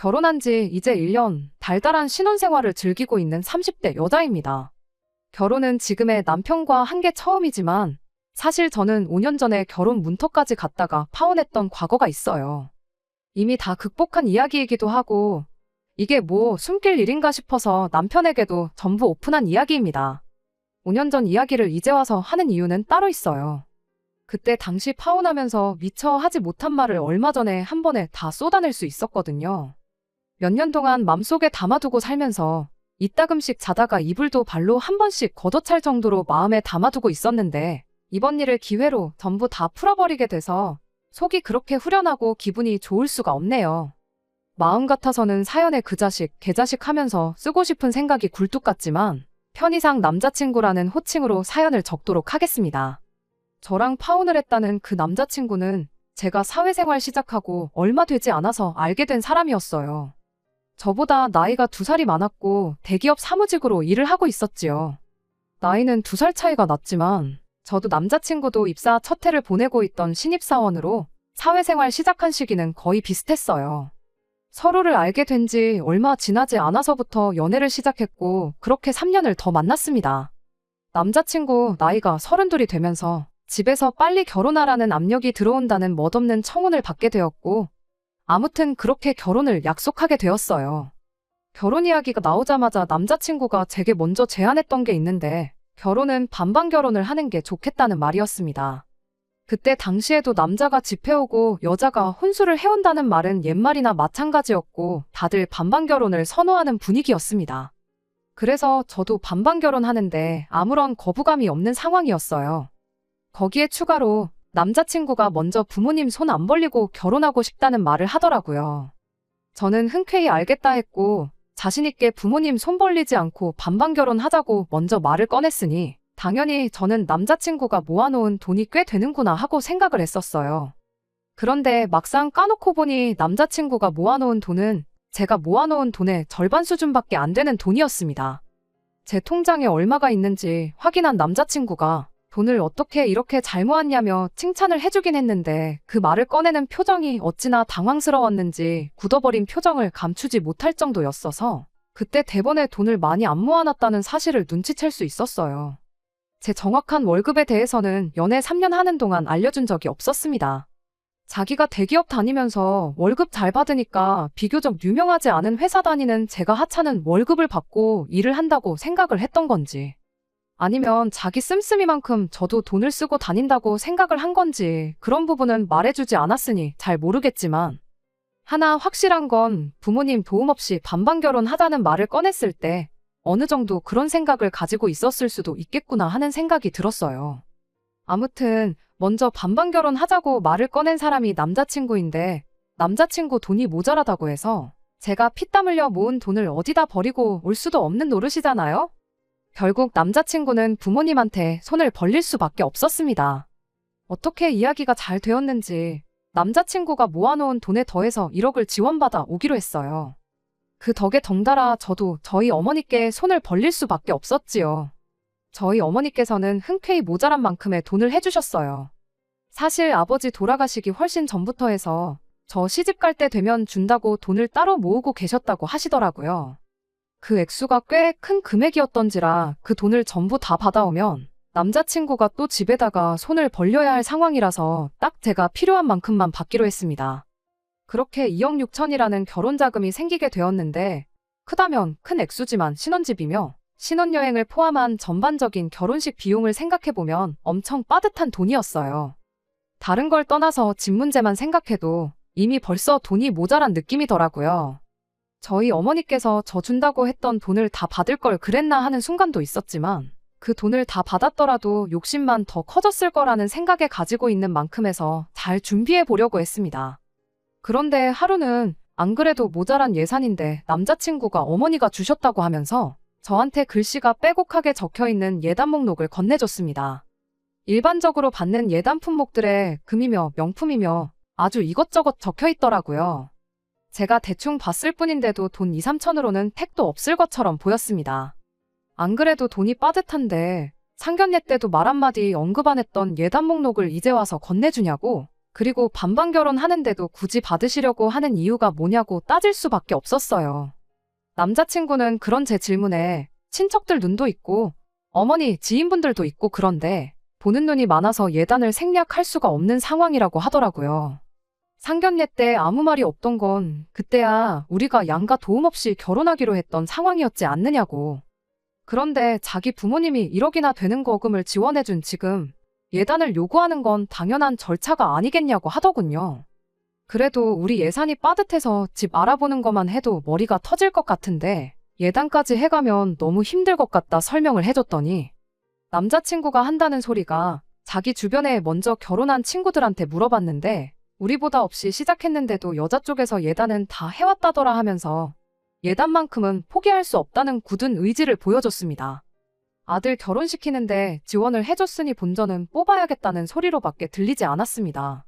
결혼한 지 이제 1년, 달달한 신혼생활을 즐기고 있는 30대 여자입니다. 결혼은 지금의 남편과 한 게 처음이지만 사실 저는 5년 전에 결혼 문턱까지 갔다가 파혼했던 과거가 있어요. 이미 다 극복한 이야기이기도 하고 이게 뭐 숨길 일인가 싶어서 남편에게도 전부 오픈한 이야기입니다. 5년 전 이야기를 이제 와서 하는 이유는 따로 있어요. 그때 당시 파혼하면서 미처 하지 못한 말을 얼마 전에 한 번에 다 쏟아낼 수 있었거든요. 몇 년 동안 맘속에 담아두고 살면서 이따금씩 자다가 이불도 발로 한 번씩 걷어찰 정도로 마음에 담아두고 있었는데 이번 일을 기회로 전부 다 풀어버리게 돼서 속이 그렇게 후련하고 기분이 좋을 수가 없네요. 마음 같아서는 사연에 그 자식, 개자식 하면서 쓰고 싶은 생각이 굴뚝 같지만 편의상 남자친구라는 호칭으로 사연을 적도록 하겠습니다. 저랑 파혼을 했다는 그 남자친구는 제가 사회생활 시작하고 얼마 되지 않아서 알게 된 사람이었어요. 저보다 나이가 2살이 많았고 대기업 사무직으로 일을 하고 있었지요. 나이는 2살 차이가 났지만 저도 남자친구도 입사 첫 해를 보내고 있던 신입사원으로 사회생활 시작한 시기는 거의 비슷했어요. 서로를 알게 된 지 얼마 지나지 않아서부터 연애를 시작했고 그렇게 3년을 더 만났습니다. 남자친구 나이가 32이 되면서 집에서 빨리 결혼하라는 압력이 들어온다는 멋없는 청혼을 받게 되었고 아무튼 그렇게 결혼을 약속하게 되었어요. 결혼 이야기가 나오자마자 남자친구가 제게 먼저 제안했던 게 있는데 결혼은 반반 결혼을 하는 게 좋겠다는 말이었습니다. 그때 당시에도 남자가 집 해오고 여자가 혼수를 해온다는 말은 옛말이나 마찬가지였고 다들 반반 결혼을 선호하는 분위기였습니다. 그래서 저도 반반 결혼하는데 아무런 거부감이 없는 상황이었어요. 거기에 추가로 남자친구가 먼저 부모님 손 안 벌리고 결혼하고 싶다는 말을 하더라고요. 저는 흔쾌히 알겠다 했고 자신있게 부모님 손 벌리지 않고 반반 결혼하자고 먼저 말을 꺼냈으니 당연히 저는 남자친구가 모아놓은 돈이 꽤 되는구나 하고 생각을 했었어요. 그런데 막상 까놓고 보니 남자친구가 모아놓은 돈은 제가 모아놓은 돈의 절반 수준밖에 안 되는 돈이었습니다. 제 통장에 얼마가 있는지 확인한 남자친구가 돈을 어떻게 이렇게 잘 모았냐며 칭찬을 해주긴 했는데 그 말을 꺼내는 표정이 어찌나 당황스러웠는지 굳어버린 표정을 감추지 못할 정도였어서 그때 대번에 돈을 많이 안 모아놨다는 사실을 눈치챌 수 있었어요. 제 정확한 월급에 대해서는 연애 3년 하는 동안 알려준 적이 없었습니다. 자기가 대기업 다니면서 월급 잘 받으니까 비교적 유명하지 않은 회사 다니는 제가 하찮은 월급을 받고 일을 한다고 생각을 했던 건지 아니면 자기 씀씀이만큼 저도 돈을 쓰고 다닌다고 생각을 한 건지 그런 부분은 말해주지 않았으니 잘 모르겠지만 하나 확실한 건 부모님 도움 없이 반반 결혼하자는 말을 꺼냈을 때 어느 정도 그런 생각을 가지고 있었을 수도 있겠구나 하는 생각이 들었어요. 아무튼 먼저 반반 결혼하자고 말을 꺼낸 사람이 남자친구인데 남자친구 돈이 모자라다고 해서 제가 피땀 흘려 모은 돈을 어디다 버리고 올 수도 없는 노릇이잖아요? 결국 남자친구는 부모님한테 손을 벌릴 수밖에 없었습니다. 어떻게 이야기가 잘 되었는지 남자친구가 모아놓은 돈에 더해서 1억을 지원받아 오기로 했어요. 그 덕에 덩달아 저도 저희 어머니께 손을 벌릴 수밖에 없었지요. 저희 어머니께서는 흔쾌히 모자란 만큼의 돈을 해주셨어요. 사실 아버지 돌아가시기 훨씬 전부터 해서 저 시집 갈 때 되면 준다고 돈을 따로 모으고 계셨다고 하시더라고요. 그 액수가 꽤 큰 금액이었던지라 그 돈을 전부 다 받아오면 남자친구가 또 집에다가 손을 벌려야 할 상황이라서 딱 제가 필요한 만큼만 받기로 했습니다. 그렇게 2억 6천이라는 결혼자금이 생기게 되었는데 크다면 큰 액수지만 신혼집이며 신혼여행을 포함한 전반적인 결혼식 비용을 생각해보면 엄청 빠듯한 돈이었어요. 다른 걸 떠나서 집 문제만 생각해도 이미 벌써 돈이 모자란 느낌이더라고요. 저희 어머니께서 저 준다고 했던 돈을 다 받을 걸 그랬나 하는 순간도 있었지만 그 돈을 다 받았더라도 욕심만 더 커졌을 거라는 생각에 가지고 있는 만큼에서 잘 준비해 보려고 했습니다. 그런데 하루는 안 그래도 모자란 예산인데 남자친구가 어머니가 주셨다고 하면서 저한테 글씨가 빼곡하게 적혀있는 예단 목록을 건네줬습니다. 일반적으로 받는 예단 품목들에 금이며 명품이며 아주 이것저것 적혀있더라고요. 제가 대충 봤을 뿐인데도 돈 2, 3천으로는 택도 없을 것처럼 보였습니다. 안 그래도 돈이 빠듯한데 상견례 때도 말 한마디 언급 안 했던 예단 목록을 이제 와서 건네주냐고 그리고 반반 결혼하는데도 굳이 받으시려고 하는 이유가 뭐냐고 따질 수밖에 없었어요. 남자친구는 그런 제 질문에 친척들 눈도 있고 어머니 지인분들도 있고 그런데 보는 눈이 많아서 예단을 생략할 수가 없는 상황이라고 하더라고요. 상견례 때 아무 말이 없던 건 그때야 우리가 양가 도움 없이 결혼하기로 했던 상황이었지 않느냐고. 그런데 자기 부모님이 1억이나 되는 거금을 지원해준 지금 예단을 요구하는 건 당연한 절차가 아니겠냐고 하더군요. 그래도 우리 예산이 빠듯해서 집 알아보는 것만 해도 머리가 터질 것 같은데 예단까지 해가면 너무 힘들 것 같다 설명을 해줬더니 남자친구가 한다는 소리가 자기 주변에 먼저 결혼한 친구들한테 물어봤는데 우리보다 없이 시작했는데도 여자 쪽에서 예단은 다 해왔다더라 하면서 예단만큼은 포기할 수 없다는 굳은 의지를 보여줬습니다. 아들 결혼시키는데 지원을 해줬으니 본전은 뽑아야겠다는 소리로밖에 들리지 않았습니다.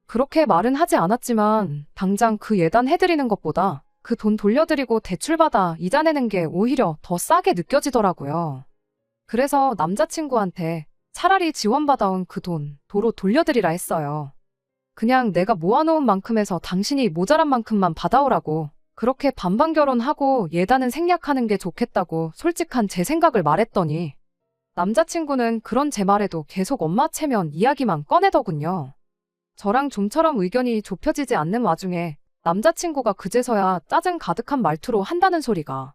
그렇게 말은 하지 않았지만 당장 그 예단 해드리는 것보다 그 돈 돌려드리고 대출받아 이자 내는 게 오히려 더 싸게 느껴지더라고요. 그래서 남자친구한테 차라리 지원받아온 그 돈 도로 돌려드리라 했어요. 그냥 내가 모아놓은 만큼에서 당신이 모자란 만큼만 받아오라고 그렇게 반반 결혼하고 예단은 생략하는 게 좋겠다고 솔직한 제 생각을 말했더니 남자친구는 그런 제 말에도 계속 엄마 체면 이야기만 꺼내더군요. 저랑 좀처럼 의견이 좁혀지지 않는 와중에 남자친구가 그제서야 짜증 가득한 말투로 한다는 소리가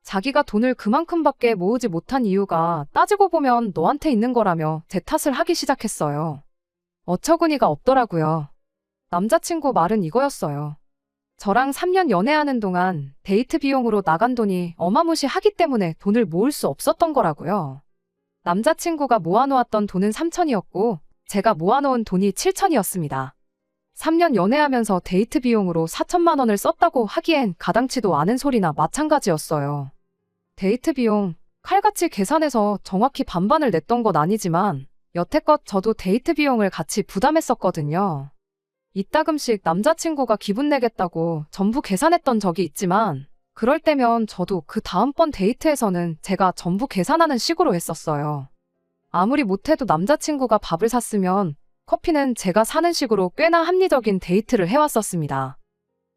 자기가 돈을 그만큼밖에 모으지 못한 이유가 따지고 보면 너한테 있는 거라며 제 탓을 하기 시작했어요. 어처구니가 없더라고요. 남자친구 말은 이거였어요. 저랑 3년 연애하는 동안 데이트 비용으로 나간 돈이 어마무시하기 때문에 돈을 모을 수 없었던 거라고요. 남자친구가 모아놓았던 돈은 3천이었고 제가 모아놓은 돈이 7천이었습니다. 3년 연애하면서 데이트 비용으로 4천만 원을 썼다고 하기엔 가당치도 않은 소리나 마찬가지였어요. 데이트 비용, 칼같이 계산해서 정확히 반반을 냈던 건 아니지만 여태껏 저도 데이트 비용을 같이 부담했었거든요. 이따금씩 남자친구가 기분 내겠다고 전부 계산했던 적이 있지만 그럴 때면 저도 그 다음번 데이트에서는 제가 전부 계산하는 식으로 했었어요. 아무리 못해도 남자친구가 밥을 샀으면 커피는 제가 사는 식으로 꽤나 합리적인 데이트를 해왔었습니다.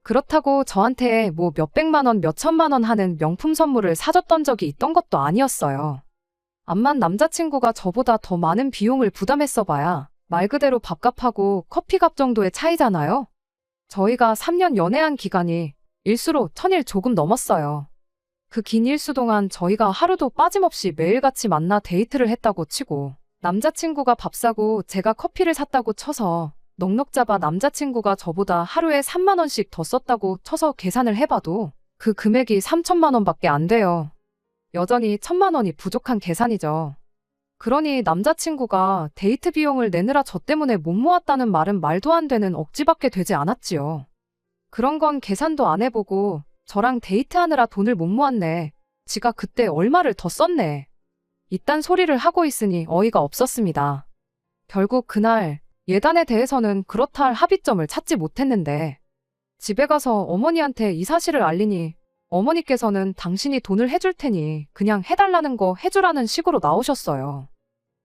그렇다고 저한테 뭐 몇백만 원, 몇천만 원 하는 명품 선물을 사줬던 적이 있던 것도 아니었어요. 암만 남자친구가 저보다 더 많은 비용을 부담했어 봐야 말 그대로 밥값하고 커피값 정도의 차이잖아요. 저희가 3년 연애한 기간이 일수로 1000일 조금 넘었어요. 그 긴 일수 동안 저희가 하루도 빠짐없이 매일같이 만나 데이트를 했다고 치고 남자친구가 밥 사고 제가 커피를 샀다고 쳐서 넉넉 잡아 남자친구가 저보다 하루에 3만 원씩 더 썼다고 쳐서 계산을 해봐도 그 금액이 3천만 원밖에 안 돼요. 여전히 1천만 원이 부족한 계산이죠. 그러니 남자친구가 데이트 비용을 내느라 저 때문에 못 모았다는 말은 말도 안 되는 억지밖에 되지 않았지요. 그런 건 계산도 안 해보고 저랑 데이트하느라 돈을 못 모았네. 지가 그때 얼마를 더 썼네. 이딴 소리를 하고 있으니 어이가 없었습니다. 결국 그날 예단에 대해서는 그렇다 할 합의점을 찾지 못했는데 집에 가서 어머니한테 이 사실을 알리니 어머니께서는 당신이 돈을 해줄 테니 그냥 해달라는 거 해주라는 식으로 나오셨어요.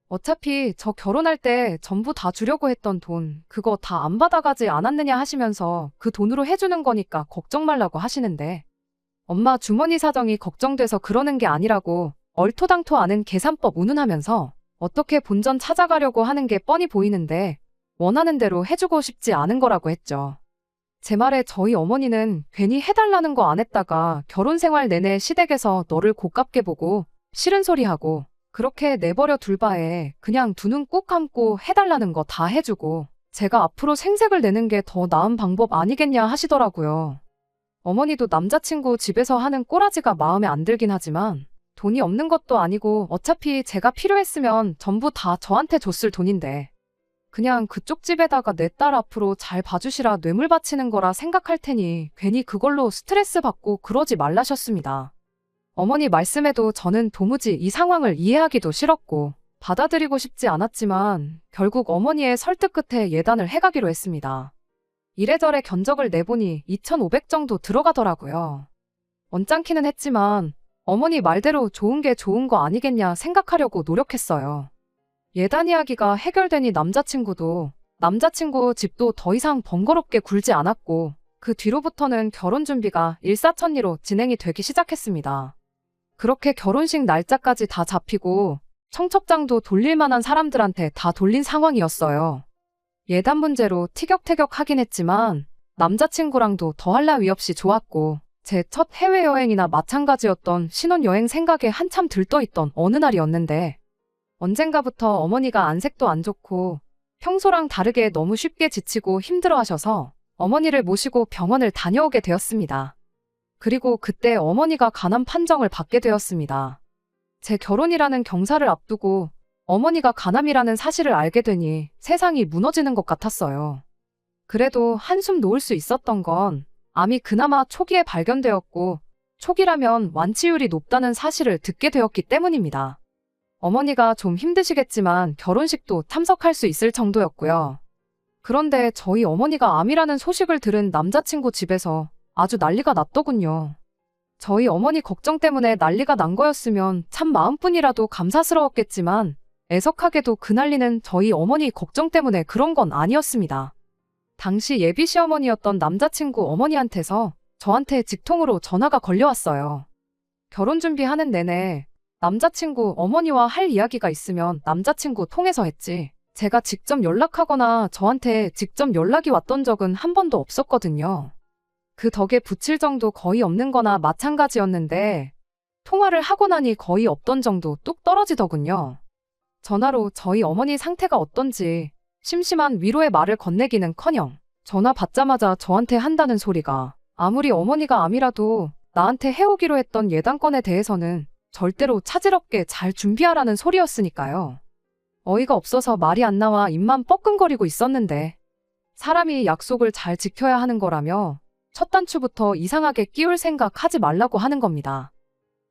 어차피 저 결혼할 때 전부 다 주려고 했던 돈 그거 다 안 받아가지 않았느냐 하시면서 그 돈으로 해주는 거니까 걱정 말라고 하시는데 엄마 주머니 사정이 걱정돼서 그러는 게 아니라고 얼토당토 않은 계산법 운운하면서 어떻게 본전 찾아가려고 하는 게 뻔히 보이는데 원하는 대로 해주고 싶지 않은 거라고 했죠. 제 말에 저희 어머니는 괜히 해달라는 거 안 했다가 결혼 생활 내내 시댁에서 너를 고깝게 보고 싫은 소리 하고 그렇게 내버려 둘 바에 그냥 두 눈 꾹 감고 해달라는 거 다 해주고 제가 앞으로 생색을 내는 게 더 나은 방법 아니겠냐 하시더라고요. 어머니도 남자친구 집에서 하는 꼬라지가 마음에 안 들긴 하지만 돈이 없는 것도 아니고 어차피 제가 필요했으면 전부 다 저한테 줬을 돈인데 그냥 그쪽 집에다가 내 딸 앞으로 잘 봐주시라 뇌물 바치는 거라 생각할 테니 괜히 그걸로 스트레스 받고 그러지 말라셨습니다. 어머니 말씀에도 저는 도무지 이 상황을 이해하기도 싫었고 받아들이고 싶지 않았지만 결국 어머니의 설득 끝에 예단을 해가기로 했습니다. 이래저래 견적을 내보니 2,500 정도 들어가더라고요. 언짢기는 했지만 어머니 말대로 좋은 게 좋은 거 아니겠냐 생각하려고 노력했어요. 예단 이야기가 해결되니 남자친구도 남자친구 집도 더 이상 번거롭게 굴지 않았고 그 뒤로부터는 결혼 준비가 일사천리로 진행이 되기 시작했습니다. 그렇게 결혼식 날짜까지 다 잡히고 청첩장도 돌릴 만한 사람들한테 다 돌린 상황이었어요. 예단 문제로 티격태격 하긴 했지만 남자친구랑도 더할 나위 없이 좋았고 제 첫 해외여행이나 마찬가지였던 신혼여행 생각에 한참 들떠있던 어느 날이었는데 언젠가부터 어머니가 안색도 안 좋고 평소랑 다르게 너무 쉽게 지치고 힘들어하셔서 어머니를 모시고 병원을 다녀오게 되었습니다. 그리고 그때 어머니가 간암 판정을 받게 되었습니다. 제 결혼이라는 경사를 앞두고 어머니가 간암이라는 사실을 알게 되니 세상이 무너지는 것 같았어요. 그래도 한숨 놓을 수 있었던 건 암이 그나마 초기에 발견되었고 초기라면 완치율이 높다는 사실을 듣게 되었기 때문입니다. 어머니가 좀 힘드시겠지만 결혼식도 참석할 수 있을 정도였고요. 그런데 저희 어머니가 암이라는 소식을 들은 남자친구 집에서 아주 난리가 났더군요. 저희 어머니 걱정 때문에 난리가 난 거였으면 참 마음뿐이라도 감사스러웠겠지만 애석하게도 그 난리는 저희 어머니 걱정 때문에 그런 건 아니었습니다. 당시 예비 시어머니였던 남자친구 어머니한테서 저한테 직통으로 전화가 걸려왔어요. 결혼 준비하는 내내 남자친구 어머니와 할 이야기가 있으면 남자친구 통해서 했지 제가 직접 연락하거나 저한테 직접 연락이 왔던 적은 한 번도 없었거든요. 그 덕에 붙일 정도 거의 없는 거나 마찬가지였는데 통화를 하고 나니 거의 없던 정도 뚝 떨어지더군요. 전화로 저희 어머니 상태가 어떤지 심심한 위로의 말을 건네기는커녕 전화 받자마자 저한테 한다는 소리가 아무리 어머니가 암이라도 나한테 해오기로 했던 예단건에 대해서는 절대로 차질없게 잘 준비하라는 소리였으니까요. 어이가 없어서 말이 안 나와 입만 뻐끔거리고 있었는데 사람이 약속을 잘 지켜야 하는 거라며 첫 단추부터 이상하게 끼울 생각 하지 말라고 하는 겁니다.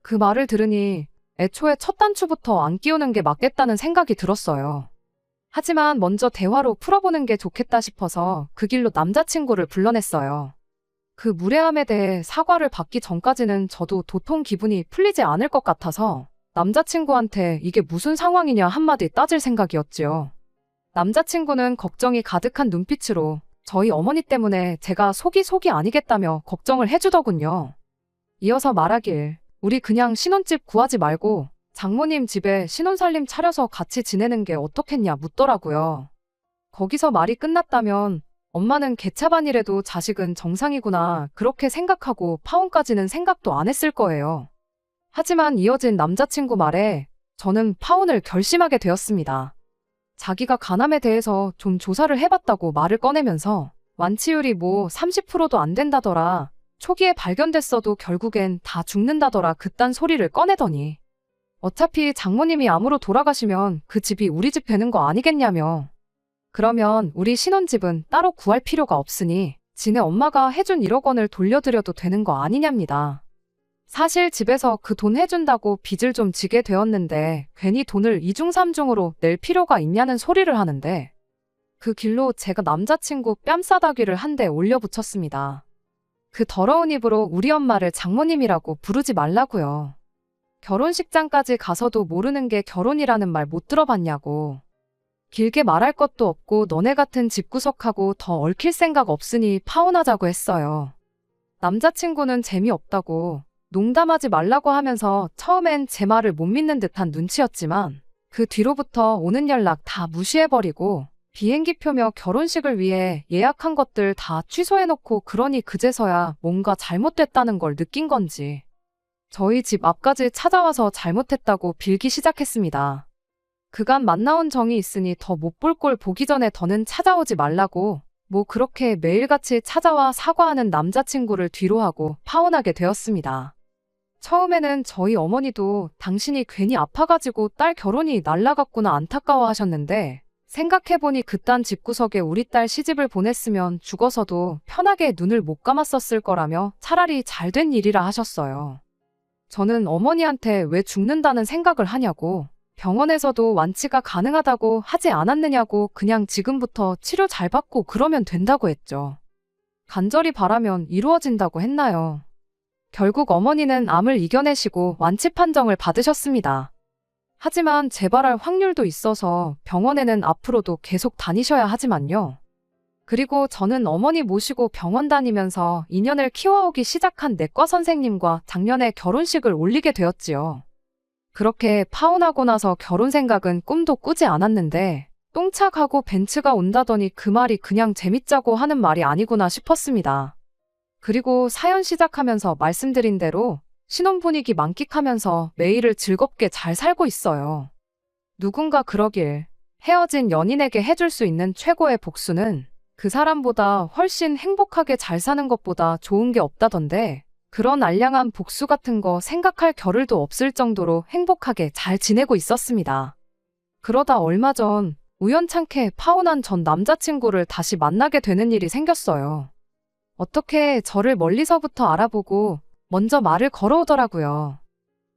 그 말을 들으니 애초에 첫 단추부터 안 끼우는 게 맞겠다는 생각이 들었어요. 하지만 먼저 대화로 풀어보는 게 좋겠다 싶어서 그 길로 남자친구를 불러냈어요. 그 무례함에 대해 사과를 받기 전까지는 저도 도통 기분이 풀리지 않을 것 같아서 남자친구한테 이게 무슨 상황이냐 한마디 따질 생각이었지요. 남자친구는 걱정이 가득한 눈빛으로 저희 어머니 때문에 제가 속이 아니겠다며 걱정을 해주더군요. 이어서 말하길 우리 그냥 신혼집 구하지 말고 장모님 집에 신혼살림 차려서 같이 지내는 게 어떻겠냐 묻더라고요. 거기서 말이 끝났다면 엄마는 개차반이라도 자식은 정상이구나 그렇게 생각하고 파혼까지는 생각도 안 했을 거예요. 하지만 이어진 남자친구 말에 저는 파혼을 결심하게 되었습니다. 자기가 간암에 대해서 좀 조사를 해봤다고 말을 꺼내면서 완치율이 뭐 30%도 안 된다더라. 초기에 발견됐어도 결국엔 다 죽는다더라 그딴 소리를 꺼내더니 어차피 장모님이 암으로 돌아가시면 그 집이 우리 집 되는 거 아니겠냐며 그러면 우리 신혼집은 따로 구할 필요가 없으니 지네 엄마가 해준 1억 원을 돌려드려도 되는 거 아니냐입니다. 사실 집에서 그 돈 해준다고 빚을 좀 지게 되었는데 괜히 돈을 이중삼중으로 낼 필요가 있냐는 소리를 하는데 그 길로 제가 남자친구 뺨싸다귀를 한 대 올려붙였습니다. 그 더러운 입으로 우리 엄마를 장모님이라고 부르지 말라고요. 결혼식장까지 가서도 모르는 게 결혼이라는 말 못 들어봤냐고. 길게 말할 것도 없고 너네 같은 집구석하고 더 얽힐 생각 없으니 파혼하자고 했어요. 남자친구는 재미없다고 농담하지 말라고 하면서 처음엔 제 말을 못 믿는 듯한 눈치였지만 그 뒤로부터 오는 연락 다 무시해버리고 비행기표며 결혼식을 위해 예약한 것들 다 취소해놓고 그러니 그제서야 뭔가 잘못됐다는 걸 느낀 건지 저희 집 앞까지 찾아와서 잘못했다고 빌기 시작했습니다. 그간 만나온 정이 있으니 더 못 볼 꼴 보기 전에 더는 찾아오지 말라고 뭐 그렇게 매일같이 찾아와 사과하는 남자친구를 뒤로하고 파혼하게 되었습니다. 처음에는 저희 어머니도 당신이 괜히 아파가지고 딸 결혼이 날라갔구나 안타까워하셨는데 생각해보니 그딴 집구석에 우리 딸 시집을 보냈으면 죽어서도 편하게 눈을 못 감았었을 거라며 차라리 잘된 일이라 하셨어요. 저는 어머니한테 왜 죽는다는 생각을 하냐고 병원에서도 완치가 가능하다고 하지 않았느냐고 그냥 지금부터 치료 잘 받고 그러면 된다고 했죠. 간절히 바라면 이루어진다고 했나요? 결국 어머니는 암을 이겨내시고 완치 판정을 받으셨습니다. 하지만 재발할 확률도 있어서 병원에는 앞으로도 계속 다니셔야 하지만요. 그리고 저는 어머니 모시고 병원 다니면서 인연을 키워오기 시작한 내과 선생님과 작년에 결혼식을 올리게 되었지요. 그렇게 파혼하고 나서 결혼 생각은 꿈도 꾸지 않았는데 똥차 가고 벤츠가 온다더니 그 말이 그냥 재밌자고 하는 말이 아니구나 싶었습니다. 그리고 사연 시작하면서 말씀드린 대로 신혼 분위기 만끽하면서 매일을 즐겁게 잘 살고 있어요. 누군가 그러길 헤어진 연인에게 해줄 수 있는 최고의 복수는 그 사람보다 훨씬 행복하게 잘 사는 것보다 좋은 게 없다던데 그런 알량한 복수 같은 거 생각할 겨를도 없을 정도로 행복하게 잘 지내고 있었습니다. 그러다 얼마 전 우연찮게 파혼한 전 남자친구를 다시 만나게 되는 일이 생겼어요. 어떻게 저를 멀리서부터 알아보고 먼저 말을 걸어오더라고요.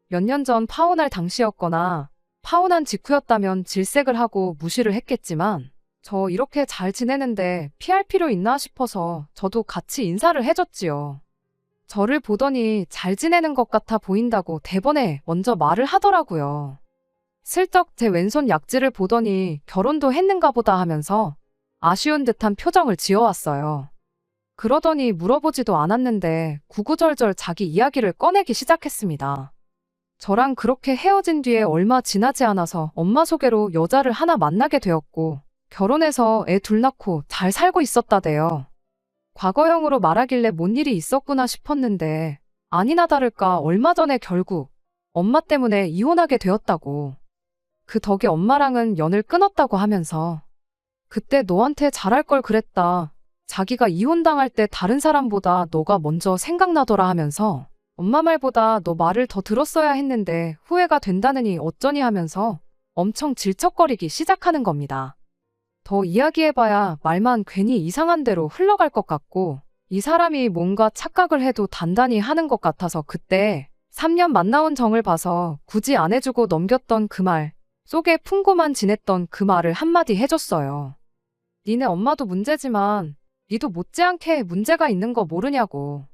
몇 년 전 파혼할 당시였거나 파혼한 직후였다면 질색을 하고 무시를 했겠지만 저 이렇게 잘 지내는데 피할 필요 있나 싶어서 저도 같이 인사를 해줬지요. 저를 보더니 잘 지내는 것 같아 보인다고 대번에 먼저 말을 하더라고요. 슬쩍 제 왼손 약지를 보더니 결혼도 했는가 보다 하면서 아쉬운 듯한 표정을 지어왔어요. 그러더니 물어보지도 않았는데 구구절절 자기 이야기를 꺼내기 시작했습니다. 저랑 그렇게 헤어진 뒤에 얼마 지나지 않아서 엄마 소개로 여자를 하나 만나게 되었고 결혼해서 애 둘 낳고 잘 살고 있었다대요. 과거형으로 말하길래 뭔 일이 있었구나 싶었는데 아니나 다를까 얼마 전에 결국 엄마 때문에 이혼하게 되었다고. 그 덕에 엄마랑은 연을 끊었다고 하면서 그때 너한테 잘할 걸 그랬다. 자기가 이혼당할 때 다른 사람보다 너가 먼저 생각나더라 하면서 엄마 말보다 너 말을 더 들었어야 했는데 후회가 된다느니 어쩌니 하면서 엄청 질척거리기 시작하는 겁니다. 더 이야기해봐야 말만 괜히 이상한 대로 흘러갈 것 같고 이 사람이 뭔가 착각을 해도 단단히 하는 것 같아서 그때 3년 만나온 정을 봐서 굳이 안 해주고 넘겼던 그 말 속에 품고만 지냈던 그 말을 한마디 해줬어요. 니네 엄마도 문제지만 니도 못지않게 문제가 있는 거 모르냐고.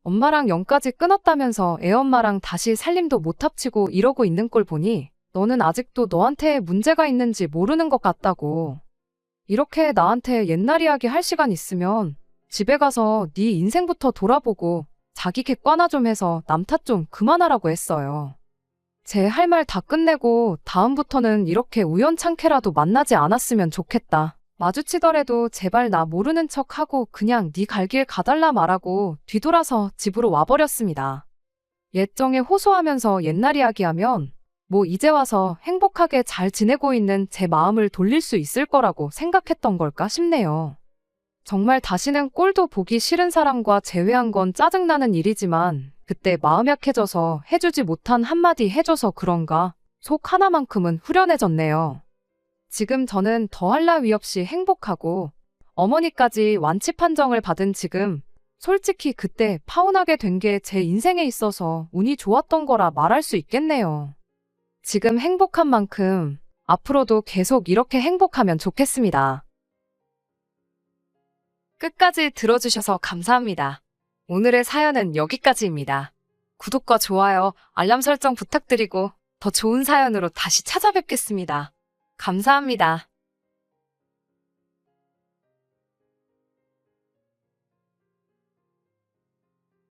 엄마랑 연까지 끊었다면서 애엄마랑 다시 살림도 못 합치고 이러고 있는 꼴 보니 너는 아직도 너한테 문제가 있는지 모르는 것 같다고. 이렇게 나한테 옛날 이야기 할 시간 있으면 집에 가서 네 인생부터 돌아보고 자기 객관화 좀 해서 남 탓 좀 그만하라고 했어요. 제 할 말 다 끝내고 다음부터는 이렇게 우연찮게라도 만나지 않았으면 좋겠다. 마주치더라도 제발 나 모르는 척하고 그냥 네 갈 길 가달라 말하고 뒤돌아서 집으로 와버렸습니다. 옛정에 호소하면서 옛날 이야기하면 뭐 이제 와서 행복하게 잘 지내고 있는 제 마음을 돌릴 수 있을 거라고 생각했던 걸까 싶네요. 정말 다시는 꼴도 보기 싫은 사람과 재회한 건 짜증나는 일이지만 그때 마음 약해져서 해주지 못한 한마디 해줘서 그런가 속 하나만큼은 후련해졌네요. 지금 저는 더할 나위 없이 행복하고 어머니까지 완치 판정을 받은 지금 솔직히 그때 파혼하게 된 게 제 인생에 있어서 운이 좋았던 거라 말할 수 있겠네요. 지금 행복한 만큼 앞으로도 계속 이렇게 행복하면 좋겠습니다. 끝까지 들어주셔서 감사합니다. 오늘의 사연은 여기까지입니다. 구독과 좋아요, 알람 설정 부탁드리고 더 좋은 사연으로 다시 찾아뵙겠습니다. 감사합니다.